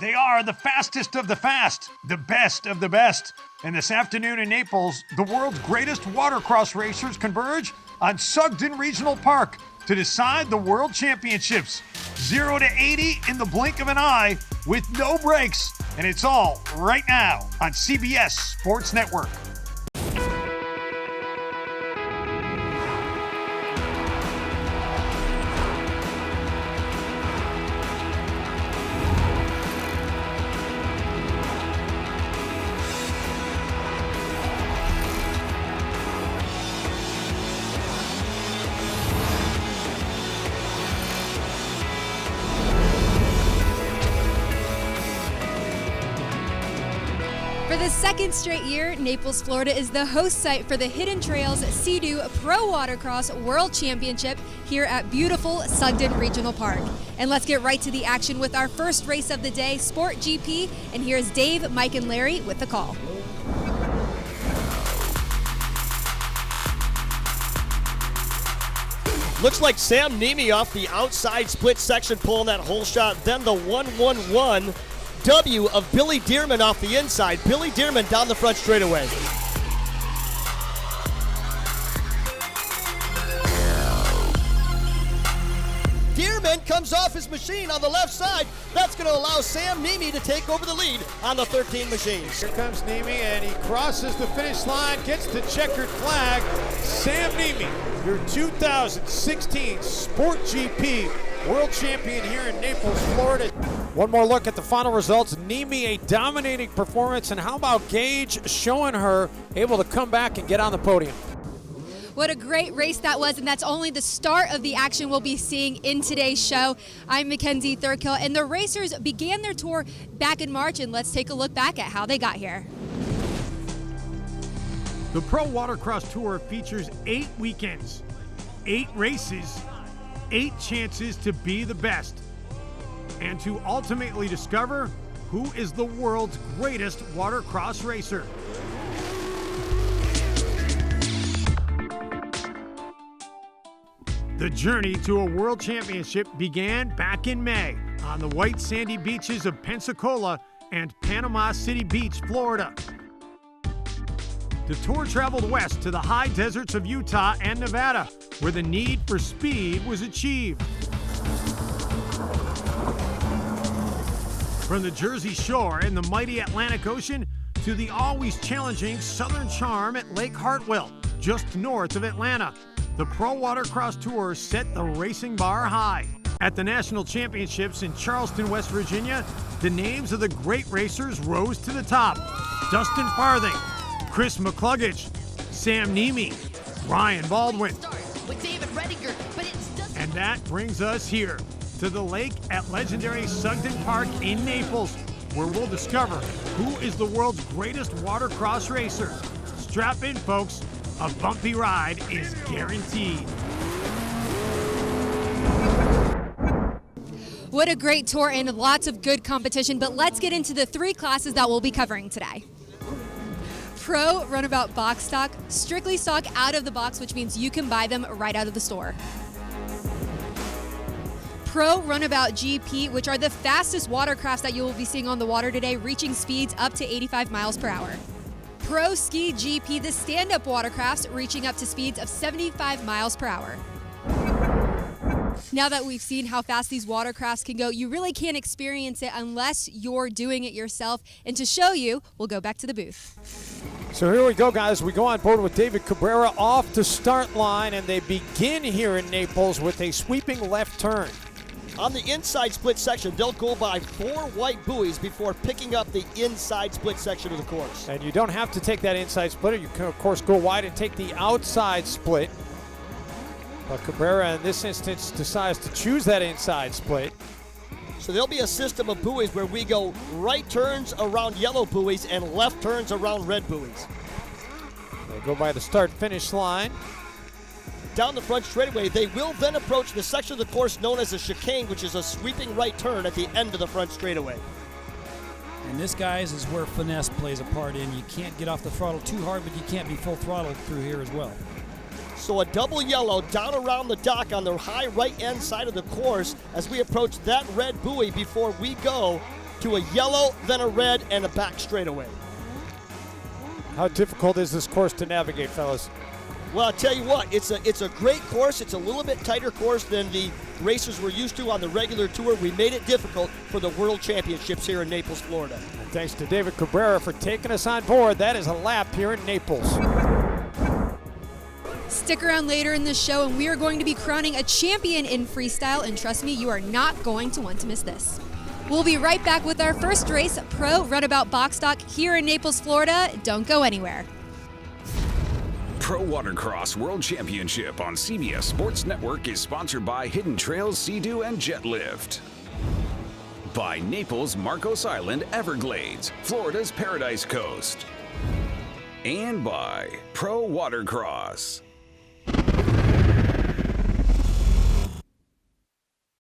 They are the fastest of the fast, the best of the best. And this afternoon in Naples, the world's greatest watercross racers converge on Sugden Regional Park to decide the World Championships. 0 to 80 in the blink of an eye with no breaks. And it's all right now on CBS Sports Network. For the second straight year, Naples, Florida is the host site for the Hidden Trails Sea-Doo Pro Watercross World Championship here at beautiful Sugden Regional Park. And let's get right to the action with our first race of the day, Sport GP. And here's Dave, Mike, and Larry with the call. Looks like Sam Nemi off the outside split section pulling that whole shot. Then the 1-1-1 W of Billy Dearman off the inside. Billy Dearman down the front straightaway. Dearman comes off his machine on the left side. That's going to allow Sam Nemi to take over the lead on the 13 machines. Here comes Nemi, and he crosses the finish line, gets the checkered flag. Sam Nemi, your 2016 Sport GP World Champion here in Naples, Florida. One more look at the final results. Nemi, a dominating performance, and how about Gage showing her able to come back and get on the podium? What a great race that was, and that's only the start of the action we'll be seeing in today's show. I'm Mackenzie Thurkill, and the racers began their tour back in March, and let's take a look back at how they got here. The Pro Watercross Tour features 8 weekends, 8 races, 8 chances to be the best, and to ultimately discover who is the world's greatest watercross racer. The journey to a world championship began back in May on the white sandy beaches of Pensacola and Panama City Beach, Florida. The tour traveled west to the high deserts of Utah and Nevada, where the need for speed was achieved. From the Jersey Shore and the mighty Atlantic Ocean to the always challenging Southern Charm at Lake Hartwell, just north of Atlanta, the Pro Watercross Tour set the racing bar high. At the National Championships in Charleston, West Virginia, the names of the great racers rose to the top. Dustin Farthing, Chris McCluggage, Sam Nemi, Ryan Baldwin. And that brings us here to the lake at legendary Sugden Park in Naples, where we'll discover who is the world's greatest watercross racer. Strap in, folks. A bumpy ride is guaranteed. What a great tour and lots of good competition, but let's get into the 3 classes that we'll be covering today. Pro Runabout Box Stock, strictly stock out of the box, which means you can buy them right out of the store. Pro Runabout GP, which are the fastest watercrafts that you will be seeing on the water today, reaching speeds up to 85 miles per hour. Pro Ski GP, the stand-up watercrafts, reaching up to speeds of 75 miles per hour. Now that we've seen how fast these watercrafts can go, you really can't experience it unless you're doing it yourself. And to show you, we'll go back to the booth. So here we go, guys. We go on board with David Cabrera off the start line, and they begin here in Naples with a sweeping left turn. On the inside split section, they'll go by 4 white buoys before picking up the inside split section of the course. And you don't have to take that inside splitter. You can, of course, go wide and take the outside split. But Cabrera, in this instance, decides to choose that inside split. So there'll be a system of buoys where we go right turns around yellow buoys and left turns around red buoys. They go by the start-finish line. Down the front straightaway, they will then approach the section of the course known as a chicane, which is a sweeping right turn at the end of the front straightaway. And this, guys, is where finesse plays a part in. You can't get off the throttle too hard, but you can't be full throttle through here as well. So a double yellow down around the dock on the high right-end side of the course as we approach that red buoy before we go to a yellow, then a red, and a back straightaway. How difficult is this course to navigate, fellas? Well, I'll tell you what, it's a great course. It's a little bit tighter course than the racers we're used to on the regular tour. We made it difficult for the World Championships here in Naples, Florida. And thanks to David Cabrera for taking us on board. That is a lap here in Naples. Stick around later in the show, and we are going to be crowning a champion in freestyle, and trust me, you are not going to want to miss this. We'll be right back with our first race, Pro Runabout Box Stock, here in Naples, Florida. Don't go anywhere. Pro Watercross World Championship on CBS Sports Network is sponsored by Hidden Trails, Sea-Doo, and Jet Lift. By Naples, Marcos Island, Everglades, Florida's Paradise Coast. And by Pro Watercross.